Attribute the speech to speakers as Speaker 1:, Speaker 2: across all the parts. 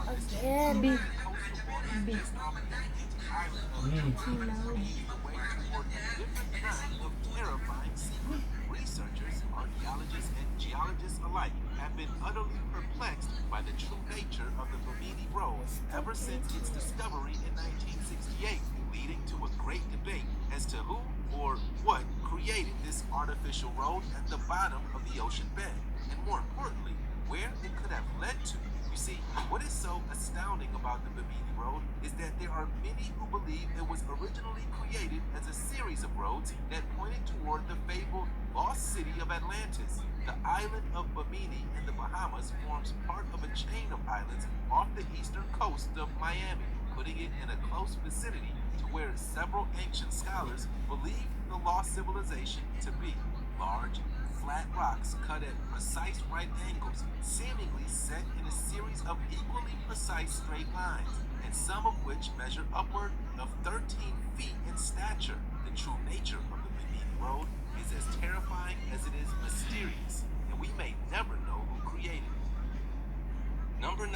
Speaker 1: Again.
Speaker 2: B.
Speaker 3: Coastal waters
Speaker 2: B.
Speaker 3: just off the Haiti island of
Speaker 2: Loud.
Speaker 3: leads the way toward a different kind of terrifying secret. Researchers, archaeologists, and geologists alike have been utterly perplexed by the true nature of the Bimini Road ever since its discovery in 1968, leading to a great debate as to who or what created this artificial road at the bottom of the ocean bed, and more importantly, where it could have led to. You see, what is so astounding about the Bimini Road is that there are many who believe it was originally created as a series of roads that pointed toward the fabled lost city of Atlantis. The island of Bimini in the Bahamas forms part of a chain of islands off the eastern coast of Miami, putting it in a close vicinity to where several ancient scholars believe the lost civilization to be. Large, flat rocks cut at precise right angles, seemingly set in a series of equally precise straight lines, and some of which measure upward of 13 feet in stature. The true nature of the Bimini Road is as terrifying as it is mysterious, and we may never know who created it. Number 9.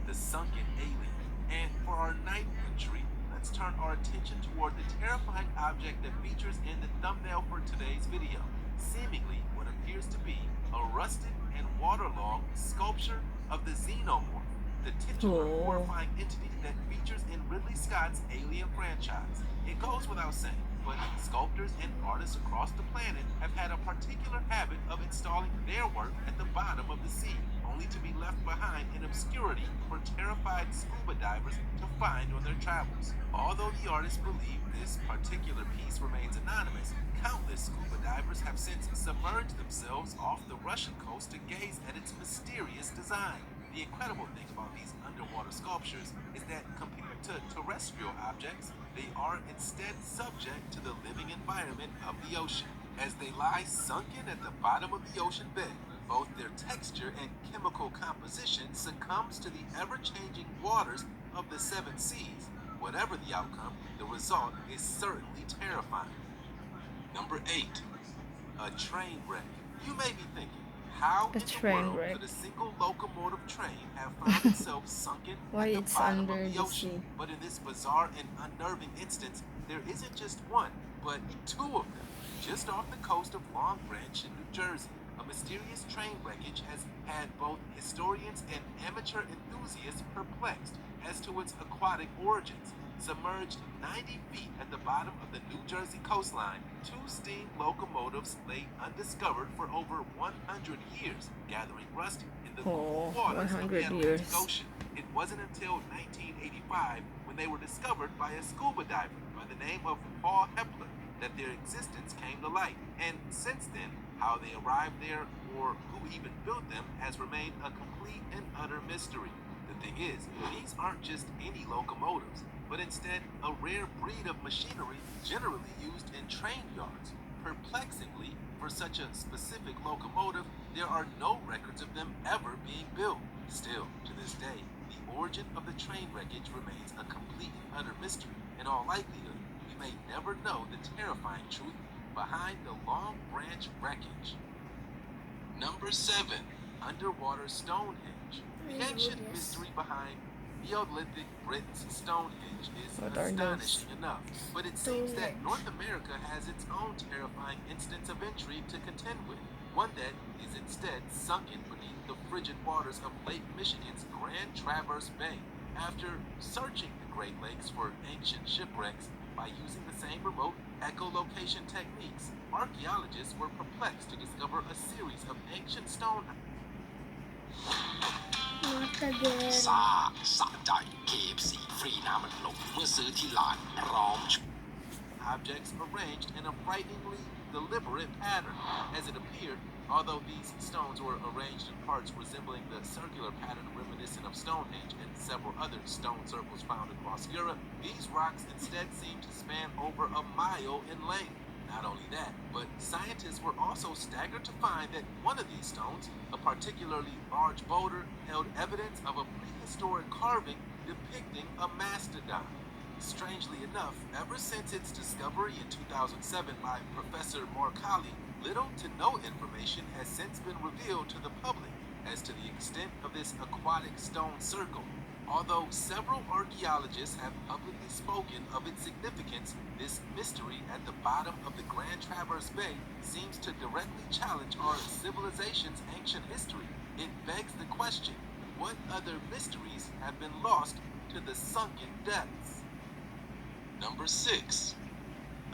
Speaker 3: The Sunken Alien. And for our ninth entry, let's turn our attention toward the terrifying object that features in the thumbnail for today's video. Seemingly what appears to be a rusted and waterlogged sculpture of the xenomorph, the titular horrifying entity that features in Ridley Scott's Alien franchise. It goes without saying, but sculptors and artists across the planet have had a particular habit of installing their work at the bottom of the sea, only to be left behind in obscurity for terrified scuba divers to find on their travels. Although the artists believe this particular piece remains anonymous, countless scuba divers have since submerged themselves off the Russian coast to gaze at its mysterious design. The incredible thing about these underwater sculptures is that compared to terrestrial objects, they are instead subject to the living environment of the ocean. As they lie sunken at the bottom of the ocean bed, both their texture and chemical composition succumbs to the ever-changing waters of the seven seas. Whatever the outcome, the result is certainly terrifying. Number 8. A train wreck. You may be thinking, how in the world could a single locomotive train have found itself sunken
Speaker 2: Why
Speaker 3: at the
Speaker 2: it's
Speaker 3: bottom
Speaker 2: under
Speaker 3: of the
Speaker 2: the
Speaker 3: ocean?
Speaker 2: sea?
Speaker 3: But in this bizarre and unnerving instance, there isn't just one, but two of them, just off the coast of Long Branch in New Jersey. A mysterious train wreckage has had both historians and amateur enthusiasts perplexed as to its aquatic origins. Submerged 90 feet at the bottom of the New Jersey coastline, two steam locomotives lay undiscovered for over 100 years, gathering rust in the cool waters of the Atlantic Ocean. It wasn't until 1985 when they were discovered by a scuba diver by the name of Paul Hepler that their existence came to light. And since then, how they arrived there or who even built them has remained a complete and utter mystery. The thing is, these aren't just any locomotives, but instead a rare breed of machinery generally used in train yards. Perplexingly, for such a specific locomotive, there are no records of them ever being built. Still, to this day, the origin of the train wreckage remains a complete and utter mystery. In all likelihood, we may never know the terrifying truth behind the Long Branch wreckage. Number 7. Underwater Stonehenge. The ancient mystery behind Neolithic Britain's Stonehenge is astonishing enough, but it seems that North America has its own terrifying instance of intrigue to contend with, one that is instead sunken beneath the frigid waters of Lake Michigan's Grand Traverse Bay. After searching the Great Lakes for ancient shipwrecks by using the same remote echolocation techniques, archaeologists were perplexed to discover a series of ancient stone
Speaker 1: Not again.
Speaker 4: สะใจ KFC ฟรีน้ำมันลมเมื่อซื้อที่ร้านพร้อม
Speaker 3: objects arranged in a frighteningly deliberate pattern. As it appeared, although these stones were arranged in parts resembling the circular pattern reminiscent of Stonehenge and several other stone circles found across Europe, these rocks instead seemed to span over a mile in length. Not only that, but scientists were also staggered to find that one of these stones, a particularly large boulder, held evidence of a prehistoric carving depicting a mastodon. Strangely enough, ever since its discovery in 2007 by Professor Morcali, little to no information has since been revealed to the public as to the extent of this aquatic stone circle. Although several archaeologists have publicly spoken of its significance, this mystery at the bottom of the Grand Traverse Bay seems to directly challenge our civilization's ancient history. It begs the question, what other mysteries have been lost to the sunken depths? Number 6.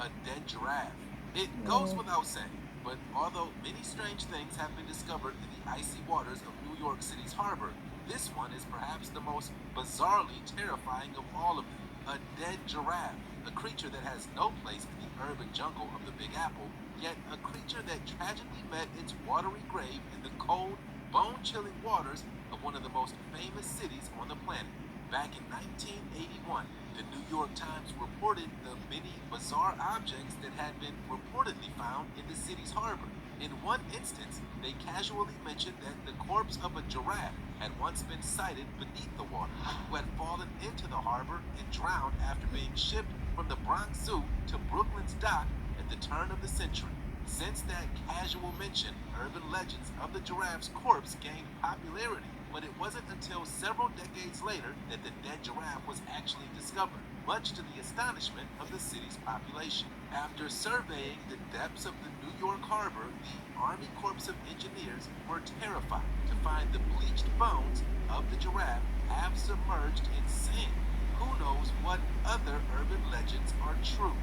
Speaker 3: A dead giraffe. It goes without saying, but although many strange things have been discovered in the icy waters of New York City's harbor, this one is perhaps the most bizarrely terrifying of all of them. A dead giraffe, a creature that has no place in the urban jungle of the Big Apple, yet a creature that tragically met its watery grave in the cold, bone-chilling waters of one of the most famous cities on the planet. Back in 1981, the New York Times reported the many bizarre objects that had been reportedly found in the city's harbor. In one instance, they casually mentioned that the corpse of a giraffe had once been sighted beneath the water, who had fallen into the harbor and drowned after being shipped from the Bronx Zoo to Brooklyn's dock at the turn of the century. Since that casual mention, urban legends of the giraffe's corpse gained popularity, but it wasn't until several decades later that the dead giraffe was actually discovered, much to the astonishment of the city's population. After surveying the depths of the New York harbor, the Army Corps of Engineers were terrified to find the bleached bones of the giraffe half submerged in sand. Who knows what other urban legends are true?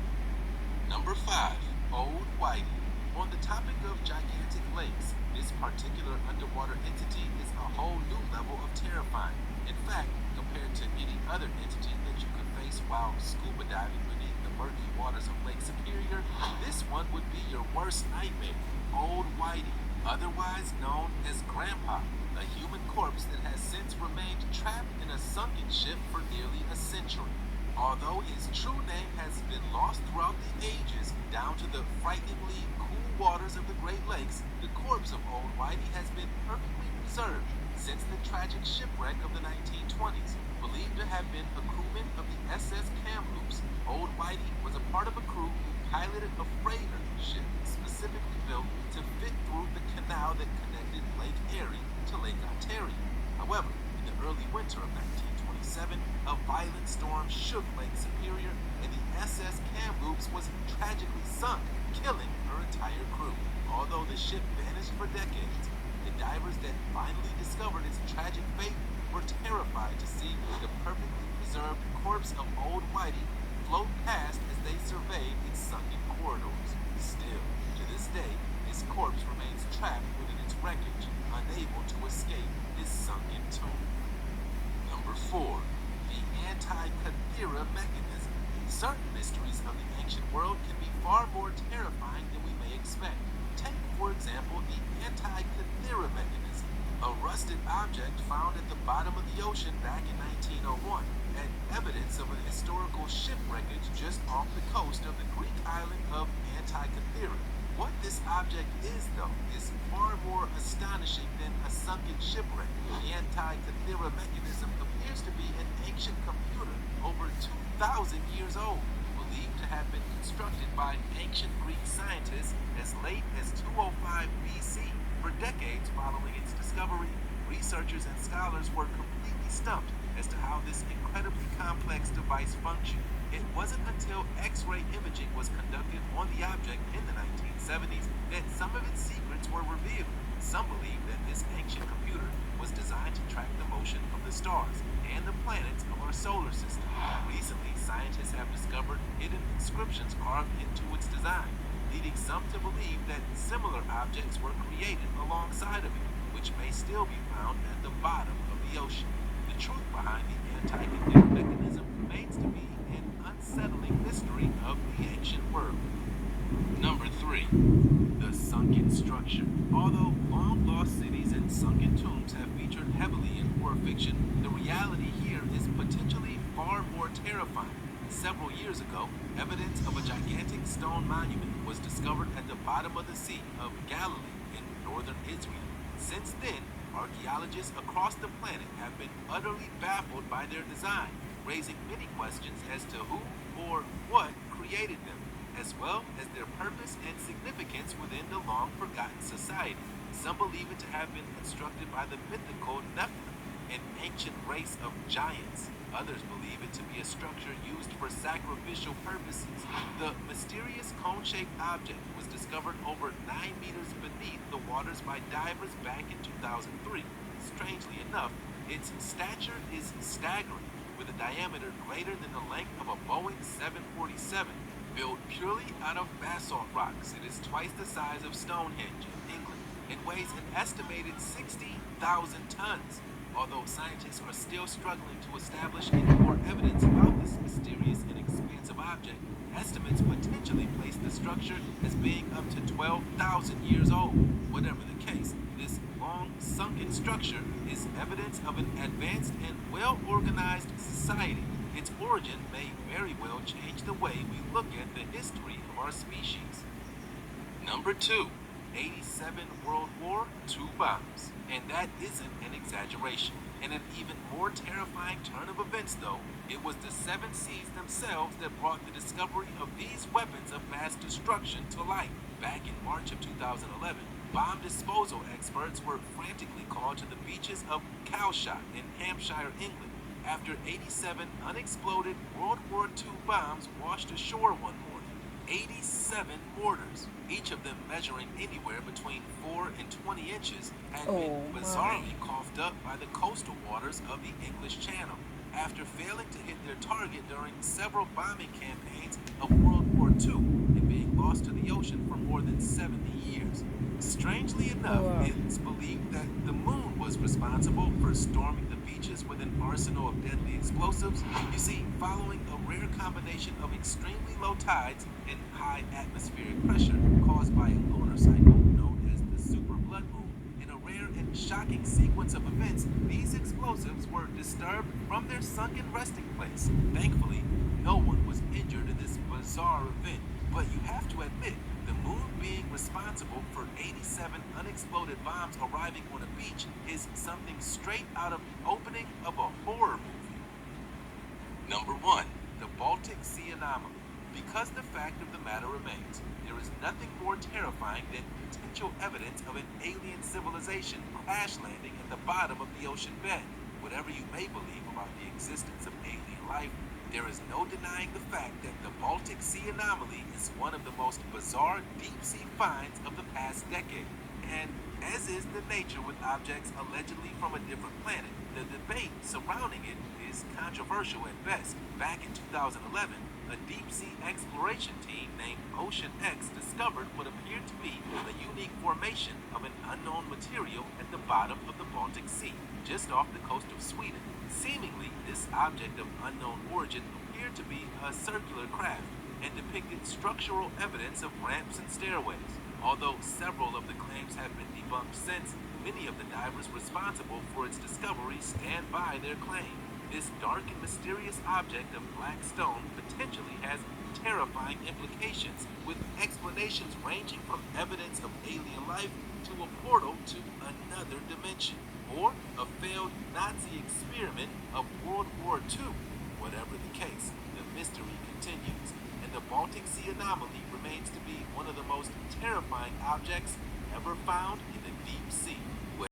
Speaker 3: Number 5. Old Whitey. On the topic of gigantic lakes, this particular underwater entity is a whole new level of terrifying. In fact, compared to any other entity that you could face while scuba diving beneath the murky waters of Lake Superior, this one would be your worst nightmare. Old Whitey, otherwise known as Grandpa, a human corpse that has since remained trapped in a sunken ship for nearly a century. Although his true name has been lost throughout the ages, down to the frighteningly cool waters of the Great Lakes, the corpse of Old Whitey has been perfectly preserved since the tragic shipwreck of the 1920s. Believed to have been a crewman of the SS Kamloops, Old Whitey was a part of a crew who piloted a freighter ship specifically built to fit through the canal that connected Lake Erie to Lake Ontario. However, in the early winter of 1927, a violent storm shook Lake Superior, and the SS Kamloops was tragically sunk, killing her entire crew. Although the ship vanished for decades, the divers that finally discovered its tragic fate were terrified to see the perfectly preserved corpse of Old Whitey float past as they surveyed its sunken corridors. Still, to this day, his corpse remains trapped within its wreckage, unable to escape his sunken tomb. Number 4. The Antikythera mechanism. Certain mysteries of the ancient world can be far more terrifying than we may expect. Take, for example, the Antikythera mechanism, a rusted object found at the bottom of the ocean back in 1901, and evidence of a historical shipwreckage just off the coast of the Greek island of Antikythera. What this object is, though, is far more astonishing than a sunken shipwreck. The Antikythera mechanism appears to be an ancient computer over 2,000 years old, believed to have been constructed by ancient Greek scientists as late as 205 BC. For decades following its discovery, researchers and scholars were completely stumped as to how this incredibly complex device functioned. It wasn't until X-ray imaging was conducted on the object in the 1970s that some of its secrets were revealed. Some believe that this ancient computer was designed to track the motion of the stars and the planets of our solar system. Recently, scientists have discovered hidden inscriptions carved into its design, leading some to believe that similar objects were created alongside of it, which may still be found at the bottom of the ocean. The truth behind the Antikythera mechanism remains to be an unsettling mystery of the ancient world. Number 3. The sunken structure. Although long-lost cities and sunken tombs have featured heavily in horror fiction, the reality here is potentially far more terrifying. Several years ago, evidence of a gigantic stone monument was discovered at the bottom of the Sea of Galilee in northern Israel. Since then, archaeologists across the planet have been utterly baffled by their design, raising many questions as to who or what created them, as well as their purpose and significance within the long-forgotten society. Some believe it to have been constructed by the mythical Nephilim, an ancient race of giants. Others believe it to be a structure used for sacrificial purposes. The mysterious cone-shaped object was discovered over 9 meters beneath the waters by divers back in 2003. Strangely enough, its stature is staggering, with a diameter greater than the length of a Boeing 747. Built purely out of basalt rocks, it is twice the size of Stonehenge in England and weighs an estimated 60,000 tons. Although scientists are still struggling to establish any more evidence about this mysterious and expansive object, estimates potentially place the structure as being up to 12,000 years old. Whatever the case, this long sunken structure is evidence of an advanced and well-organized society. Its origin may very well change the way we look at the history of our species. Number 2. 87 World War II bombs. And that isn't an exaggeration. In an even more terrifying turn of events, though, it was the seven seas themselves that brought the discovery of these weapons of mass destruction to light. Back in March of 2011, bomb disposal experts were frantically called to the beaches of Calshot in Hampshire, England, after 87 unexploded World War II bombs washed ashore one morning. 87 mortars, each of them measuring anywhere between 4 and 20 inches, had been bizarrely coughed up by the coastal waters of the English Channel, after failing to hit their target during several bombing campaigns of World War II and being lost to the ocean for more than 70 years. Strangely enough, it's believed that the moon was responsible for storming the beaches with an arsenal of deadly explosives. You see, following a rare combination of extremely low tides and high atmospheric pressure caused by a lunar cycle known as the super blood moon, in a rare and shocking sequence of events, these explosives were disturbed from their sunken resting place. Thankfully, no one was injured in this bizarre event, but you have to admit, the moon being responsible for 87 unexploded bombs arriving on a beach is something straight out of the opening of a horror movie. Number 1. The Baltic Sea Anomaly. Because the fact of the matter remains, there is nothing more terrifying than potential evidence of an alien civilization crash landing at the bottom of the ocean bed. Whatever you may believe about the existence of alien life, there is no denying the fact that the Baltic Sea Anomaly is one of the most bizarre deep-sea finds of the past decade. And as is the nature with objects allegedly from a different planet, the debate surrounding it is controversial at best. Back in 2011, a deep-sea exploration team named Ocean X discovered what appeared to be a unique formation of an unknown material at the bottom of the Baltic Sea, just off the coast of Sweden. Seemingly, this object of unknown origin appeared to be a circular craft and depicted structural evidence of ramps and stairways. Although several of the claims have been debunked since, many of the divers responsible for its discovery stand by their claim. This dark and mysterious object of black stone potentially has terrifying implications, with explanations ranging from evidence of alien life to a portal to another dimension, or a failed Nazi experiment of World War II. Whatever the case, the mystery continues, and the Baltic Sea Anomaly remains to be one of the most terrifying objects ever found in the deep sea.